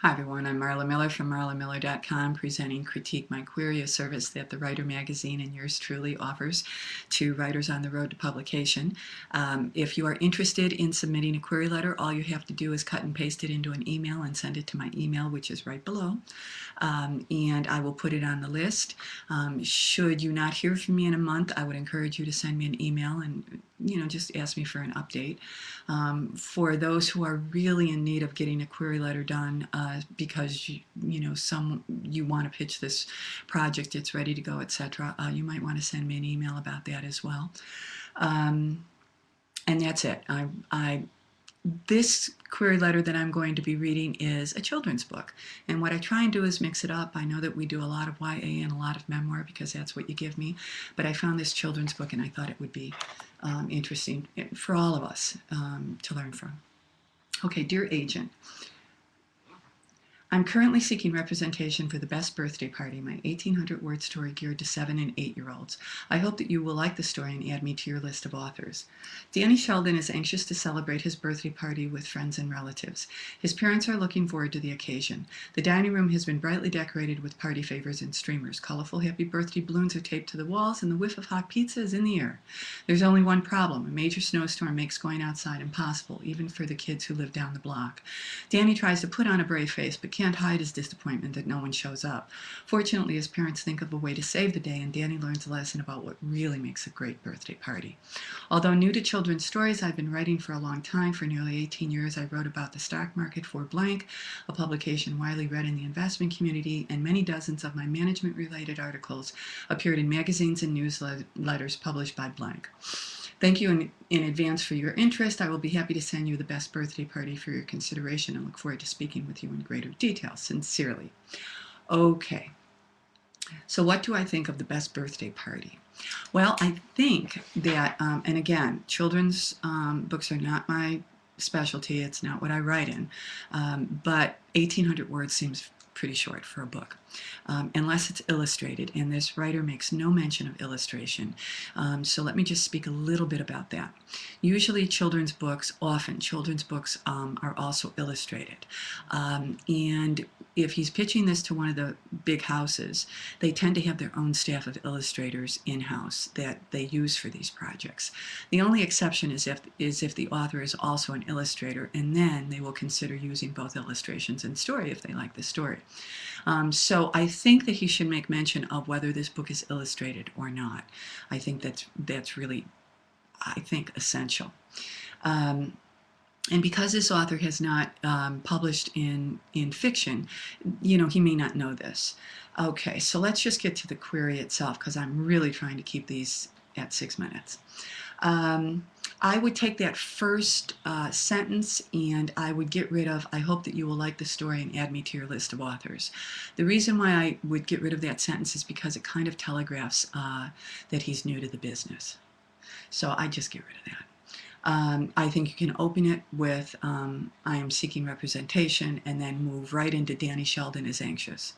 Hi everyone, I'm Marla Miller from marlamiller.com, presenting Critique My Query, a service that the Writer magazine and yours truly offers to writers on the road to publication. If you are interested in submitting a query letter, all you have to do is cut and paste it into an email and send it to my email, which is right below. And I will put it on the list. Should you not hear from me in a month, I would encourage you to send me an email and just ask me for an update. For those who are really in need of getting a query letter done because you want to pitch this project, it's ready to go, etc., you might want to send me an email about that as well. And that's it. This query letter that I'm going to be reading is a children's book, and what I try and do is mix it up. I know that we do a lot of YA and a lot of memoir because that's what you give me, but I found this children's book and I thought it would be interesting for all of us to learn from. Okay, dear agent, I'm currently seeking representation for The Best Birthday Party, my 1,800-word story geared to 7- and 8-year-olds. I hope that you will like the story and add me to your list of authors. Danny Sheldon is anxious to celebrate his birthday party with friends and relatives. His parents are looking forward to the occasion. The dining room has been brightly decorated with party favors and streamers. Colorful happy birthday balloons are taped to the walls, and the whiff of hot pizza is in the air. There's only one problem. A major snowstorm makes going outside impossible, even for the kids who live down the block. Danny tries to put on a brave face, but can't hide his disappointment that no one shows up. Fortunately, his parents think of a way to save the day, and Danny learns a lesson about what really makes a great birthday party. Although new to children's stories, I've been writing for a long time. For nearly 18 years, I wrote about the stock market for Blank, a publication widely read in the investment community, and many dozens of my management-related articles appeared in magazines and newsletters published by Blank. Thank you in advance for your interest. I will be happy to send you The Best Birthday Party for your consideration and look forward to speaking with you in greater detail. Sincerely. Okay, so what do I think of The Best Birthday Party? Well, I think that, and again, children's books are not my specialty. It's not what I write in, but 1,800 words seems pretty short for a book, unless it's illustrated, and this writer makes no mention of illustration. So let me just speak a little bit about that. Usually often children's books are also illustrated. And if he's pitching this to one of the big houses, they tend to have their own staff of illustrators in-house that they use for these projects. The only exception is if the author is also an illustrator, and then they will consider using both illustrations and story if they like the story. So I think that he should make mention of whether this book is illustrated or not. I think that's really, essential. And because this author has not published in fiction, he may not know this. Okay, so let's just get to the query itself, because I'm really trying to keep these at 6 minutes. I would take that first sentence and I would get rid of, I hope that you will like the story and add me to your list of authors. The reason why I would get rid of that sentence is because it kind of telegraphs that he's new to the business. So I just get rid of that. I think you can open it with I am seeking representation and then move right into Danny Sheldon is anxious.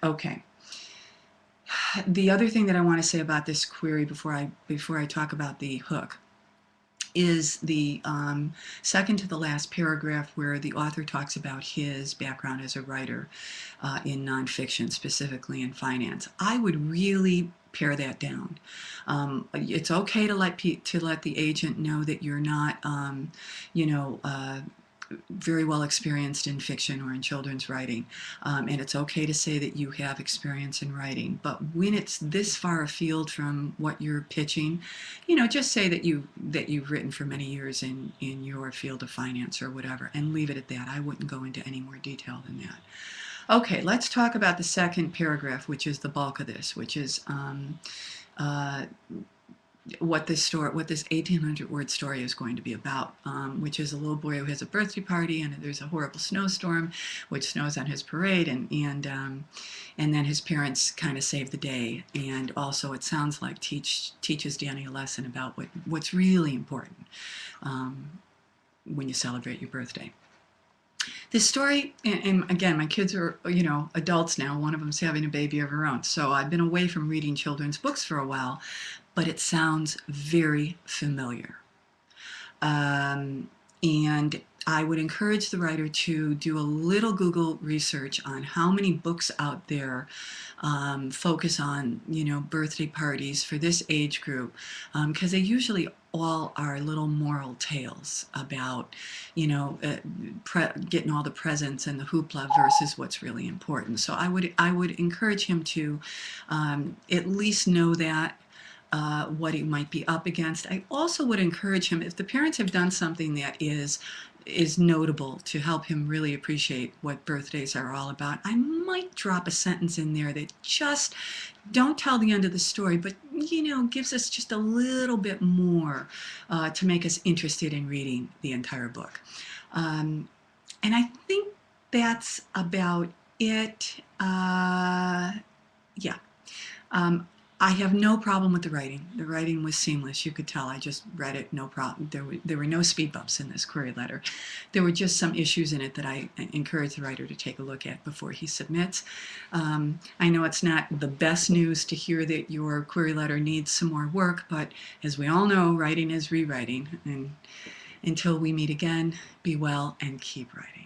Okay. The other thing that I want to say about this query before I talk about the hook is the second to the last paragraph, where the author talks about his background as a writer in nonfiction, specifically in finance. I would really pare that down. It's okay to let the agent know that you're not, very well experienced in fiction or in children's writing, and it's okay to say that you have experience in writing. But when it's this far afield from what you're pitching, just say that you've written for many years in your field of finance or whatever, and leave it at that. I wouldn't go into any more detail than that. Okay, let's talk about the second paragraph, which is the bulk of this, which is what this 1,800-word story is going to be about, which is a little boy who has a birthday party, and there's a horrible snowstorm, which snows on his parade, and then his parents kind of save the day, and also it sounds like teaches Danny a lesson about what's really important when you celebrate your birthday. This story, and again, my kids are, adults now. One of them's having a baby of her own. So I've been away from reading children's books for a while, but it sounds very familiar. And I would encourage the writer to do a little Google research on how many books out there focus on, birthday parties for this age group, because they usually all are little moral tales about, getting all the presents and the hoopla versus what's really important. So I would encourage him to at least know that. What he might be up against. I also would encourage him, if the parents have done something that is notable to help him really appreciate what birthdays are all about, I might drop a sentence in there that just don't tell the end of the story, but gives us just a little bit more to make us interested in reading the entire book. And I think that's about it. Yeah. I have no problem with the writing. The writing was seamless. You could tell. I just read it, no problem. There were no speed bumps in this query letter. There were just some issues in it that I encourage the writer to take a look at before he submits. I know it's not the best news to hear that your query letter needs some more work, but as we all know, writing is rewriting. And until we meet again, be well and keep writing.